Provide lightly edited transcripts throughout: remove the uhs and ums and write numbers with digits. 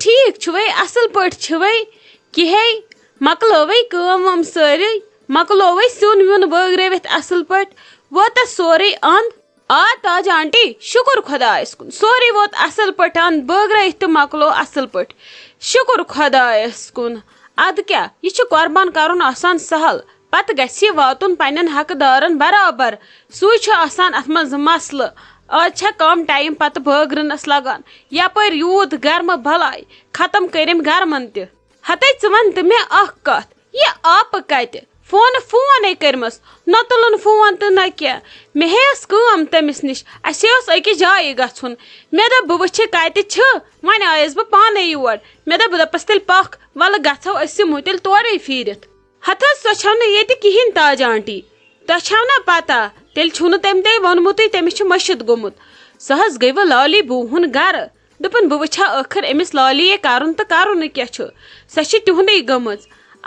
ٹھیک چھوے اصل پٲٹھۍ چھوے کہے مکلوے کٲم وٲم سٲری مکلوے سیُن ویُن بٲگرٲوِتھ اصل پٲٹھۍ ووت سورُے اند آ تاج آنٹی شکر خدایس کُن سورُے ووت اصل پٲٹھۍ اند بٲگرٲیِتھ تہِ مکلو اصل پٲٹھۍ شکر خدایس کُن ادٕ کیاہ یہ چھُ قۄربان کرُن آسان سہل پتہٕ گژھِ یہِ واتُن پننٮ۪ن حقہٕ دارن برابر سُے چھُ آسان اتھ منٛز مسلہٕ آز چھا کم ٹایم پتہٕ بٲگرنس لگان یپٲرۍ یوٗت گرمہٕ بلاے ختم کٔرِم گرمن تہِ ہتے ژٕ ون تہٕ مےٚ اکھ کتھ یہِ آپہٕ کتہِ فونے کٔرمٕژ نہ تُلُن فون تہٕ نہ کینٛہہ مےٚ ہیٚیس کٲم تٔمِس نِش اسہِ اوس أکِس جایہِ گژھُن مےٚ دوٚپ بہٕ وٕچھِ کتہِ چھِ وۄنۍ آیس بہٕ پانے یور مےٚ دوٚپ بہٕ دپس تیٚلہِ پکھ ولہٕ گژھو أسۍ یِمو تیٚلہِ تورے پھیٖرِتھ ہتھ حظ سۄ چھو نہٕ ییٚتہِ کہیٖنۍ تاج آنٹی تۄہہِ چھو نا پتہ تیٚلہِ چھُو نہٕ تٔمۍ تۄہہِ ووٚنمُتٕے تٔمِس چھُ مٔشِد گوٚمُت سۄ حظ گٔے وۄنۍ لالی بوٗ ہُنٛد گرٕ دوٚپُن بہٕ وٕچھِ ہا ٲخر أمِس لالی یے کرُن تہٕ کرُن کیاہ چھُ سۄ چھِ تِہُنٛدے گٔمٕژ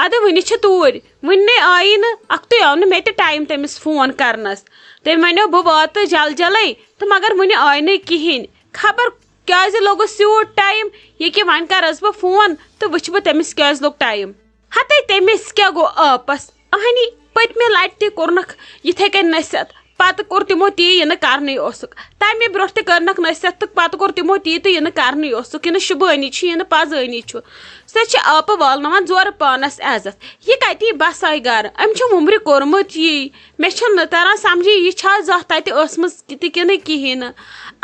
ادٕ وٕنہِ چھِ توٗرۍ وٕنہِ آیی نہٕ اکھتُے آو نہٕ مےٚ تہِ ٹایم تٔمِس فون کرنس تٔمۍ ونیو بہٕ واتہٕ جلے تہٕ مگر وٕنہِ آے نہٕ کہیٖنۍ خبر کیازِ لوٚگُس یوٗت ٹایم ییٚکیاہ وۄنۍ کرس بہٕ فون تہٕ وٕچھِ بہٕ تٔمِس کیازِ لوٚگ ٹایم ہتے تٔمِس کیاہ گوٚو آپس اہنی پٔتمہِ لٹہِ تہِ کوٚرنکھ یِتھے کٔنۍ نصیحت پتہٕ کوٚر تِمو تی یہِ نہٕ کرنٕے اوسُکھ تمہِ برونٛٹھ تہِ کٔرنکھ نصیحت تہٕ پتہٕ کوٚر تِمو تی تہٕ یہِ نہٕ کرنٕے اوسُکھ یہِ نہٕ شُبٲنی چھُ یہِ نہٕ پزٲنی چھُ سۄ چھِ آپہٕ والناوان زورٕ پانس عزت یہِ کتہِ یی بس آیہِ گرٕ أمۍ چھُ وُمرِ کوٚرمُت یی مےٚ چھُنہٕ تران سمجھی یہِ چھا زانٛہہ تتہِ ٲسمٕژ تہِ کِنہٕ کہیٖنۍ نہٕ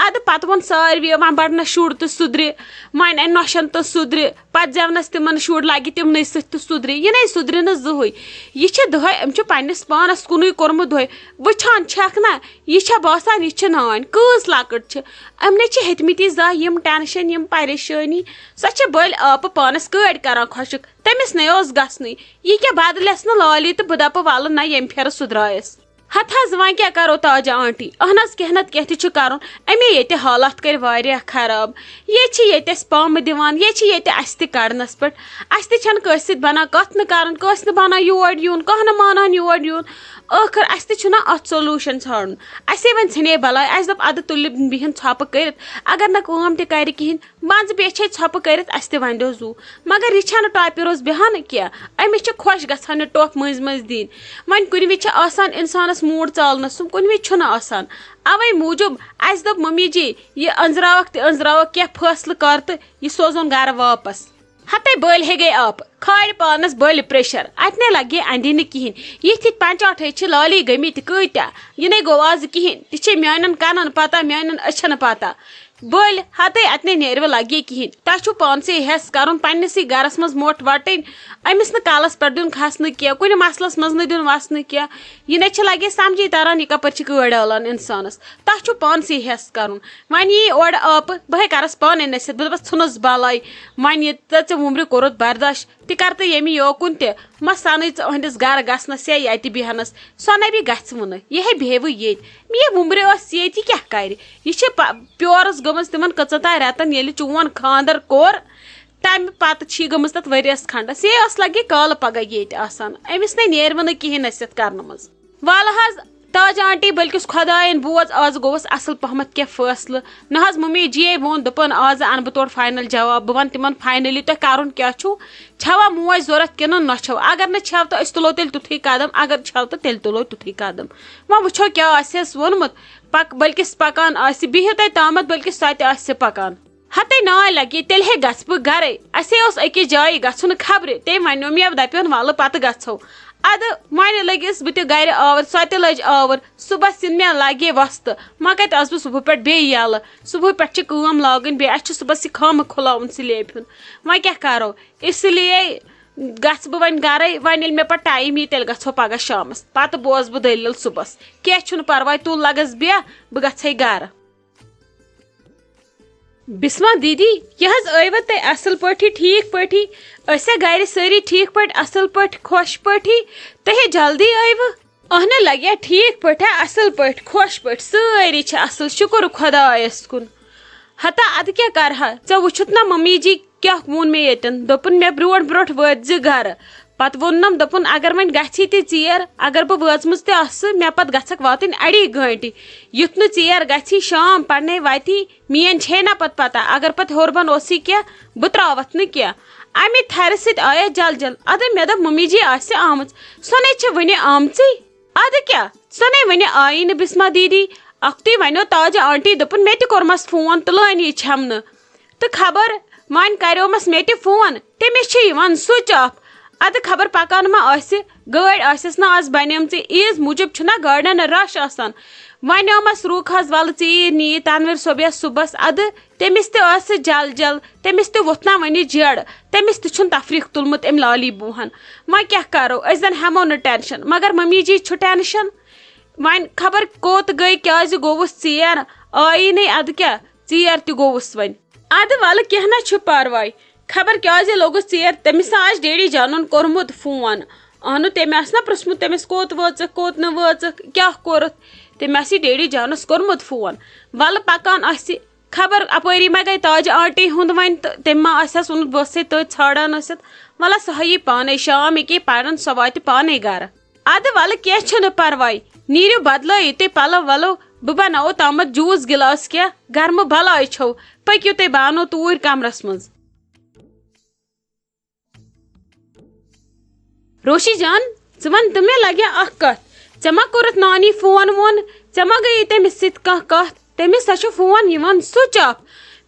ادٕ پتہٕ ووٚن ساروِیو وۄنۍ بڑنس شُر تہٕ سُدرِ وۄنۍ انہِ نۄشن تہٕ سُدرِ پتہٕ زٮ۪ونس تِمن شُر لگہِ تِمنٕے سۭتۍ تہٕ سُدرِ یہِ نَے سُدرِ نہٕ زٕہٕنۍ یہِ چھِ دۄہے أمۍ چھُ پننس پانس کُنُے کوٚرمُت دۄہے وٕچھان چھکھ نا یہِ چھےٚ باسان یہِ چھِ نانۍ کۭژ لۄکٕٹ چھِ أمۍ چھِ ہیٚتمٕتی زانٛہہ یِم ٹینشن یِم پریشٲنی سۄ چھِ بٔلۍ آپہٕ پانس کٲڑۍ کران خۄشک تٔمِس نے اوس گژھنٕے یہِ کیاہ بدلٮ۪س نہٕ لالی تہٕ بہٕ دپہٕ ولہٕ نہ ییٚمہِ پھِرٕ سُدرایس ہتھ حظ وۄنۍ کیاہ کرو تاجا آنٹی اہن حظ کینٛہہ نتہٕ کینٛہہ تہِ چھُ کرُن اَمے ییٚتہِ حالات کٔرۍ واریاہ خراب ییٚتہِ چھِ ییٚتہِ اَسہِ پامہٕ دِوان ییٚتہِ چھِ ییٚتہِ اَسہِ تہِ کڑنس پٮ۪ٹھ اَسہِ تہِ چھنہٕ کٲنٛسہِ سۭتۍ بنان کتھ نہٕ کرُن کٲنٛسہِ نہٕ بنان یور یُن کانٛہہ نہٕ مانان یور یُن ٲخر اَسہِ تہِ چھُنہ اتھ سولوٗشن ژھانڈُن اَسے وۄنۍ ژھٕنے بلاے اَسہِ دوٚپ ادٕ تُلہِ بِہِن ژھۄپہٕ کٔرِتھ اگر نہٕ کٲم تہِ کرِ کہیٖنۍ منٛزٕ بیچھے ژھۄپہٕ کٔرِتھ اَسہِ تہِ ونٛدیو زُو مگر یہِ چھنہٕ ٹاپہِ روز بیٚہان کینٛہہ أمِس چھِ خۄش گژھان یہِ ٹۄپھ مٔنٛزۍ مٔنٛزۍ دِنۍ وۄنۍ کُنہِ وِزِ چھِ آسان انسانس موٗڈ ژالنس کُنہِ وِزِ چھُنہٕ آسان اوے موٗجوٗب اَسہِ دوٚپ ممی جی یہِ أنزراوکھ تہِ أنزراوکھ کینٛہہ فٲصلہٕ کر تہٕ یہِ سوزون گرٕ واپس ہتے بٔلۍ ہے گٔے آپہٕ کھالہِ پانس بٔلۍ پریشر اتہِ نے لگہِ اندی نہٕ کہیٖنۍ یِتھۍ پنچاٹھے چھِ لالی گٔمٕتۍ کۭتیاہ یہِ نے گوٚو آز کہیٖنۍ تہِ چھِ میانٮ۪ن کنن پتہ میانٮ۪ن أچھن پتہ بٔلۍ ہتے اتہِ نے نیرِ وۄنۍ لگہِ کہیٖنۍ تۄہہِ چھُو پانسٕے ہٮ۪س کرُن پننسٕے گرس منٛز موٚٹھ وٹٕنۍ أمِس نہٕ کالس پٮ۪ٹھ دیُن کھسنہٕ کینٛہہ کُنہِ مسلس منٛز نہٕ دیُن وسنہٕ کینٛہہ یہِ نے چھِ لگہِ سمجھی تران یہِ کپٲرۍ چھِ کٲڑۍ عالان انسانس تۄہہِ چھُو پانسٕے ہٮ۪س کرُن وۄنۍ یی اورٕ آپہٕ بہے کرس پانے نصیحت بہٕ دپس ژھٕنُس بلاے وۄنۍ یہِ ژےٚ وُمرِ کوٚرُتھ برداش تہِ کر تہٕ ییٚمہِ یوکُن تہِ ما سنٕے ژٕ أہنٛدِس گرٕ گژھنس یا یتہِ بیہنس سۄ نَے گژھِ وُنہٕ یہِ ہے بیہوٕ ییٚتہِ یہِ وُمرِ ٲس ییٚتہِ یہِ کیاہ کرِ یہِ چھِ پیورس گٔمٕژ تِمن کٔژن تانۍ رٮ۪تن ییٚلہِ چون خانٛدر کوٚر تمہِ پتہٕ چھِ یہِ گٔمٕژ تتھ ؤرِیس کھنڈس یہِ ٲس لگہِ کالہٕ پگہہ ییٚتہِ آسان أمِس نے نیرِوٕ نہٕ کہیٖنۍ نصیحت کرنہٕ منٛز ولہٕ حظ تاج آنٹی بٔلکِس خۄداین بوز آز گوٚوُس اصل پہمتھ کینٛہہ فٲصلہٕ نہ حظ ممی جی یے ووٚن دوٚپُن آز انہٕ بہٕ تورٕ فاینل جواب بہٕ ونہٕ تِمن فاینلی تۄہہِ کرُن کیاہ چھُو چھوا موج ضوٚرتھ کِنہٕ نہ چھو اگر نہٕ چھو تہٕ أسۍ تُلو تیٚلہِ تیُتھُے قدم اگر چھو تہٕ تیٚلہِ تُلو تیُتھُے قدم وۄنۍ وٕچھو کیاہ آسٮ۪س ووٚنمُت بٔلکِس پکان آسہِ بِہِو تۄہہِ تامتھ بٔلکہِ سۄ تہِ آسہِ پکان ہتے ناے لگہِ تیٚلہِ ہے گژھٕ بہٕ گرے اَسے اوس أکِس جایہِ گژھُن خبرِ تٔمۍ ونیو مےٚ دپیون ولہٕ پتہٕ گژھو ادٕ وۄنۍ لٔگِس بہٕ تہِ گرِ آوُر سۄ تہِ لٔج آوُر صبحس یِنہٕ مےٚ لگہِ وۄستہٕ ما کتہِ آسہٕ بہٕ صبحہٕ پٮ۪ٹھ بیٚیہِ یلہٕ صبحہٕ پٮ۪ٹھ چھِ کٲم لاگٕنۍ بیٚیہِ اَسہِ چھُ صبحس یہِ خامہٕ کھُلاوُن سلیب ہُنٛد وۄنۍ کیاہ کرو اسی لیے گژھٕ بہٕ وۄنۍ گرے وۄنۍ ییٚلہِ مےٚ پتہٕ ٹایم یی تیٚلہِ گژھو پگہہ شامس پتہٕ بوزٕ بہٕ دٔلیٖل صبحس کینٛہہ چھُنہٕ پرواے تُل لگس بیٚہہ بہٕ گژھے گرٕ بسما دیدی یہِ حظ ٲیوٕ تُہۍ اصل پٲٹھی ٹھیٖک پٲٹھی ٲسیا گرِ سٲری ٹھیٖک پٲٹھۍ اصل پٲٹھۍ خۄش پٲٹھی تُہۍ ہے جلدی ٲیوٕ اہنہٕ لگیا ٹھیٖک پٲٹھۍ اصل پٲٹھۍ خۄش پٲٹھۍ سٲری چھِ اصل شُکر خۄدایس کُن ہتا ادٕ کیاہ کرہا ژےٚ وٕچھُتھ نا ممی جی کیاہ ووٚن مےٚ ییٚتٮ۪ن دوٚپُن مےٚ برونٛٹھ برونٛٹھ وٲتۍ زِ گرٕ پتہ ووننم دپن اگر وۄنۍ گژھی تہِ ژیر اگر بہٕ وٲژمٕژ تہِ آسہٕ مےٚ پتہٕ گژھکھ واتٕنۍ اڑی گٲنٛٹہِ یُتھ نہٕ ژیر گژھی شام پڑنے واتی میٲنۍ چھے نا پتہٕ پتہ اگر پتہٕ ہیوٚر بۄن اوسُے کینٛہہ بہٕ ترٛاوتھ نہٕ کینٛہہ امہِ تھرِ سۭتۍ آیا جل جل ادٕ مےٚ دوٚپ ممی جی آسہِ آمٕژ سۄنے چھِ وٕنہِ آمژٕے ادٕ کیٛاہ سۄنے وٕنہِ آیی نہٕ بسما دیدی اکھتُے ونیو تاجہِ آنٹی دوٚپُن مےٚ تہِ کوٚرمس فون تُلٲنی چھم نہٕ تہٕ خبر وۄنۍ کریومس مےٚ تہِ فون تٔمِس چھُ یِوان سُچ آف ادٕ خبر پکان ما آسہِ گٲڑۍ آسٮ۪س نہٕ آز بنیمژٕ عیٖز موٗجوٗب چھُنہ گاڑٮ۪ن رش آسان ونیومس روٗک حظ ولہٕ ژیٖرۍ نی تنویر صٲبیس صُبحس ادٕ تٔمِس تہِ ٲسہٕ جل جل تٔمِس تہِ ووٚتھ نا وۄنہِ جڑ تٔمِس تہِ چھُنہٕ تفریٖق تُلمُت أمۍ لالی بوٗہن وۄنۍ کیٛاہ کرو أسۍ زن ہٮ۪مو نہٕ ٹینشن مگر ممی جی چھُ ٹینشن وۄنۍ خبر کوٚت گٔے کیٛازِ گوٚوُس ژیر آیی نٕے ادٕ کیٛاہ ژیر تہِ گوٚوُس وۄنۍ ادٕ ولہٕ کینٛہہ نہ چھُ پرواے خبر کیٛازِ لوٚگُس ژیر تٔمِس آسہِ ڈیڈی جانن کوٚرمُت فون اہنُ تٔمۍ آسہِ نا پرٛژھمُت تٔمِس کوٚت وٲژٕکھ کوٚت نہٕ وٲژٕکھ کیٛاہ کوٚرُتھ تٔمۍ آسہِ ڈیڈی جانس کوٚرمُت فون ولہٕ پکان آسہِ خبر اپٲری ما گٔے تاجہِ آنٹی ہُنٛد وۄنۍ تہٕ تٔمۍ ما آسٮ۪س ووٚنمُت بہٕ ٲسٕے تٔتھۍ ژھانڈان ٲسِتھ ولہ سۄ یی پانے شام ییٚکے پرن سۄ واتہِ پانے گرٕ ادٕ ولہٕ کینٛہہ چھُنہٕ پرواے نیٖرِو بدلٲیِو تُہۍ پلو ولو بہٕ بناوو تامتھ جوٗس گِلاس کینٛہہ گرمہٕ بلاے چھو پٔکِو تُہۍ بہٕ انو توٗرۍ کمرس منٛز روشی جان ژٕ ون تہٕ مےٚ لگیا اکھ کتھ ژےٚ ما کوٚرُتھ نانی فون وون ژےٚ ما گٔیی تٔمِس سۭتۍ کانٛہہ کتھ تٔمِس ہا چھُ فون یِوان سُچ آف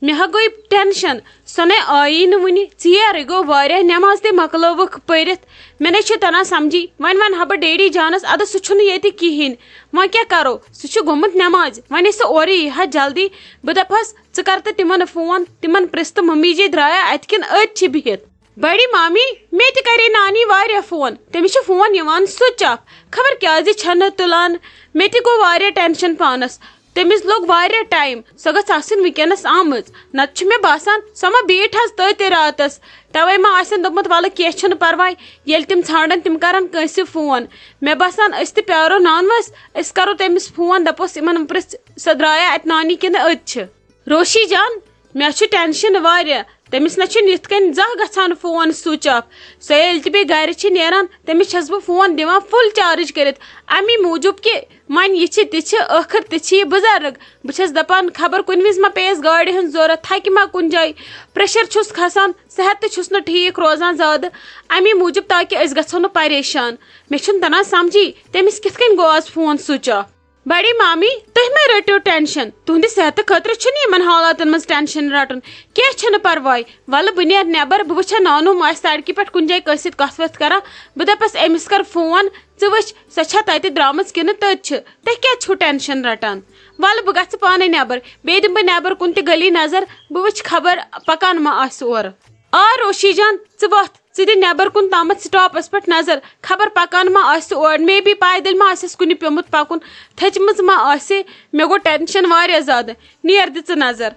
مےٚ ہا گٔے ٹینشن سۄ نے آیی نہٕ وُنہِ ژیرٕے گوٚو واریاہ نٮ۪ماز تہِ مۄکلٲوٕکھ پٔرِتھ مےٚ نے چھُ تران سمجھی وۄنۍ ونہٕ ہا بہٕ ڈیڈی جانس ادٕ سُہ چھُنہٕ ییٚتہِ کہیٖنۍ وۄنۍ کیٛاہ کرو سُہ چھُ گوٚمُت نٮ۪مازِ وۄنۍ ٲسۍ سُہ اورٕ یی ہا جلدی بہٕ دپہس ژٕ کر تہٕ تِمن فون تِمن پرژھ تہٕ ممی جی درٛایا اتہِ کِنہٕ أتۍ چھِ بِہِتھ بڑی مامی مےٚ تہِ کرے نانی واریاہ فون تٔمِس چھُ فون یِوان سُچ آف خبر کیٛازِ چھنہٕ تُلان مےٚ تہِ گوٚو واریاہ ٹینشن پانس تٔمِس لوٚگ واریاہ ٹایم سۄ گٔژھ آسٕنۍ وٕنکیٚنس آمٕژ نتہٕ چھُ مےٚ باسان سۄ ما بیٖٹھ حظ تٔتۍ راتس توے ما آسن دوٚپمُت ولہٕ کینٛہہ چھُنہٕ پرواے ییٚلہِ تِم ژھانڈن تِم کرن کٲنٛسہِ فون مےٚ باسان أسۍ تہِ پیارو نانوس أسۍ کرو تٔمِس فون دپوس یِمن پرژھ سۄ درٛایا اتہِ نانی کِنہٕ أتۍ چھِ روشی جان مےٚ چھُ ٹینشن واریاہ تٔمِس نہ چھُنہٕ یِتھ کٔنۍ زانٛہہ گژھان فون سُچ آف سۄ ییٚلہِ تہِ بیٚیہِ گرِ چھِ نیران تٔمِس چھس بہٕ فون دِوان فُل چارٕج کٔرِتھ امی موٗجوٗب کہِ وۄنۍ یہِ چھِ تہِ چھِ ٲخٕر تہِ چھِ یہِ بُزرگ بہٕ چھس دپان خبر کُنہِ وِزِ ما پیٚیس گاڑِ ہٕنٛز ضوٚرتھ تھکہِ ما کُنہِ جایہِ پریشر چھُس کھسان صحت تہِ چھُس نہٕ ٹھیٖک روزان زیادٕ امی موٗجوٗب تاکہِ أسۍ گژھو نہٕ پریشان مےٚ چھُنہٕ تران سمجھی تٔمِس کِتھ کٔنۍ گوٚو آز فون سُچ آف بڑی مامی تُہۍ مہ رٔٹِو ٹینشن تُہنٛدِ صحتہٕ خٲطرٕ چھُنہٕ یِمن حالاتن منٛز ٹینشن رٹُن کینٛہہ چھُنہٕ پرواے ولہٕ بہٕ نیرٕ نٮ۪بر بہٕ وٕچھا نانو ما آسہِ سڑکہِ پٮ۪ٹھ کُنہِ جایہِ کٲنٛسہِ سۭتۍ کتھ وتھ کران بہٕ دپس أمِس کر فون ژٕ وٕچھ سۄ چھا تتہِ درامٕژ کِنہٕ تٔتۍ چھِ تُہۍ کیٛازِ چھِو ٹینشن رٹان ولہٕ بہٕ گژھٕ پانے نٮ۪بر بیٚیہِ دِمہٕ بہٕ نٮ۪بر کُن تہِ گلی نظر بہٕ وٕچھِ خبر پکان ما آسہِ اورٕ آ روشی جان ژٕ وۄتھ ژٕ دِ نٮ۪بر کُن تامتھ سٹاپس پٮ۪ٹھ نظر خبر پکان ما آسہِ اور مے بی پایدٔلۍ ما آسٮ۪س کُنہِ پیومُت پکُن تھٔچمٕژ ما آسہِ مےٚ گوٚو ٹینشن واریاہ زیادٕ نیر دِ ژٕ نظر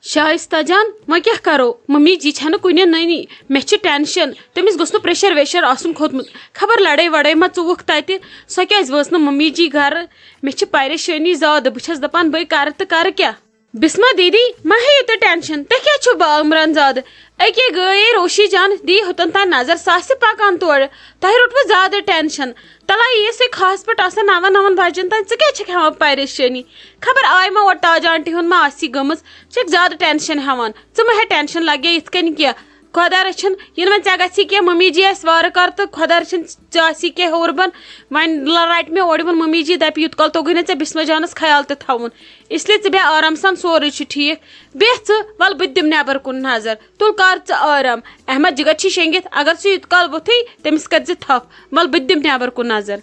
شائستہ جان وۄنۍ کیٛاہ کرو ممی جی چھنہٕ کُنہِ نٔنی مےٚ چھِ ٹینشن تٔمِس گوٚژھ نہٕ پریشر ویشر آسُن کھوٚتمُت خبر لڑٲے وڑٲے ما ژوٚوُکھ تتہِ سۄ کیٛازِ وٲژ نہٕ ممی جی گرٕ مےٚ چھِ پریشٲنی زیادٕ بہٕ چھس دپان بٔے کرٕ تہٕ کرٕ کیٛاہ بسما دیدی ما ہیٚیِو تُہۍ ٹینشن تُہۍ کیٛازِ چھِو بامبران زیادٕ أکے گٔیے روشی جان دی ہوٚتن تانۍ نظر سۄ آسہِ پکان تورٕ تۄہہِ روٚٹوٕ زیادٕ ٹینشن تلا ییٖژ کھاہس پٮ۪ٹھ آسان 9 بجن تانۍ ژٕ کیٛازِ چھکھ ہٮ۪وان پریشٲنی خبر آے ما اور تاج آنٹی ہُنٛد ما آسی گٔمٕژ چھکھ زیادٕ ٹینشن ہٮ۪وان ژٕ ما ہےٚ ٹینشن لگے یِتھ کٔنۍ کینٛہہ خۄدا رچھن یِنہٕ وۄنۍ ژےٚ گژھی کینٛہہ ممی جی آسہِ وارٕ کار تہٕ خۄدا رچھن ژےٚ آسی کینٛہہ ہیوٚر بۄن وۄنۍ رٹہِ مےٚ اورٕ یِوان ممی جی دپہِ یوٗت کال توٚگُے نہٕ ژےٚ بسما جانس خیال تہِ تھاوُن اسلیے ژٕ بیٚہہ آرام سان سورُے چھُ ٹھیٖک بیٚہہ ژٕ ولہٕ بہٕ تہِ دِمہٕ نٮ۪بر کُن نظر تُل کر ژٕ آرام احمد جگر چھی شیٚنگِتھ اگر سُہ یوٗت کال ووٚتھُے تٔمِس کٔرۍ زِ تھپھ ولہٕ بہٕ تہِ دِمہٕ نٮ۪بر کُن نظر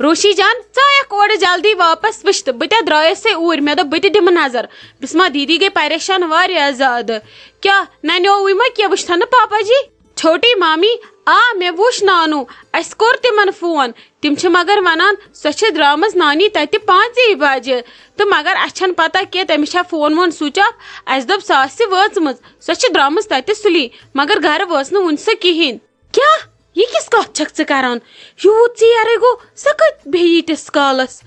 روشی جان ژٕ آیکھ اورٕ جلدی واپس وٕچھ تہٕ بہٕ تہِ درٛایسے اوٗرۍ مےٚ دوٚپ بہٕ تہِ دِمہٕ نظر بسما دیدی گٔے پریشان واریاہ زیادٕ کیٛاہ ننیووٕے ما کینٛہہ وٕچھتھن نہٕ پاپا جی چھوٹی مامی آ مےٚ وٕچھ نانو اَسہِ کوٚر تِمن فون تِم چھِ مگر ونان سۄ چھِ درٛامٕژ نانی تتہِ 5 بجہِ تہٕ مگر اَسہِ چھنہٕ پتہ کینٛہہ تٔمِس چھا فون وون سُچ آف اَسہِ دوٚپ سۄ آسہِ وٲژمٕژ سۄ چھِ درٛامٕژ تتہِ سُلی مگر گرٕ وٲژ نہٕ وُنہِ سۄ کہیٖنۍ کیٛاہ یہِ کِژھ کتھ چھکھ ژٕ کران یوٗت ژیرٕے گوٚو سۄ کتہِ بیٚیہِ ییٖتِس کالس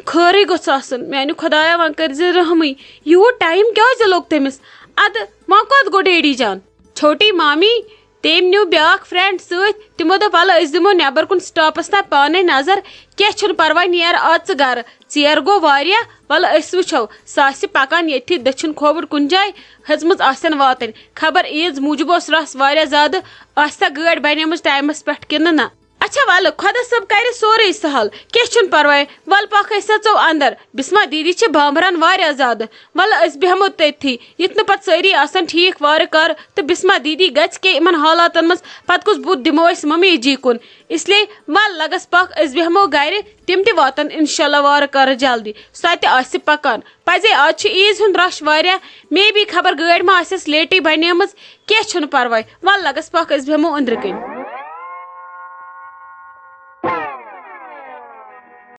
خٲرٕے گوٚژھ آسُن میانہِ خۄدایا وۄنۍ کٔرۍ زِ رحمٕے یوٗت ٹایم کیٛازِ لوٚگ تٔمِس ادٕ وۄنۍ کوٚت گوٚو ڈیڈی جان چھوٹی مامی تم نیو بیاکھ فرینڈ ست تمو دپ ول اس دمو نیبر کن سٹاپس تام پانے نظر کی چھن پرواے نیر آ ژٕ گھر ژیر گو واریاہ ول اس وچھو سہ آسہِ پکان ییٚتھی دٔچھُن کھووُر کُنہِ جایہِ ہیٚژمٕژ آسن واتٕنۍ خبر عیٖذ موٗجوٗب اوس رس واریاہ زیادٕ آسہِ گٲڑۍ بنیمٕژ ٹایمس پٮ۪ٹھ کِنہٕ نہ اچھا ول خدا صٲب کرِ سورُے سہل کیٚنٛہہ چھُنہٕ پرواے ول پکھ أسۍ ژو اندر بسما دیدی چھِ بامبران واریاہ زیادٕ ول أسۍ بیہمو تٔتھی یِتھ نہٕ پتہٕ سٲری آسن ٹھیٖک وارٕ کار تہٕ بسما دیدی گژھِ کینٛہہ یِمن حالاتن منٛز پتہٕ کُس بُتھ دِمو أسۍ ممی جی کُن اس لیے ول لگس پکھ أسۍ بیہمو گرِ تِم تہِ واتن انشاءاللہ وارٕ کارٕ جلدی سۄ تہِ آسہِ پکان پزے آز چھُ عیٖذ ہُنٛد رش واریاہ مے بی خبر گٲڑۍ ما آسٮ۪س لیٹٕے بنیمٕژ کینٛہہ چھُنہٕ پرواے ول لگس پکھ أسۍ بیہمو أنٛدرٕ کٔنۍ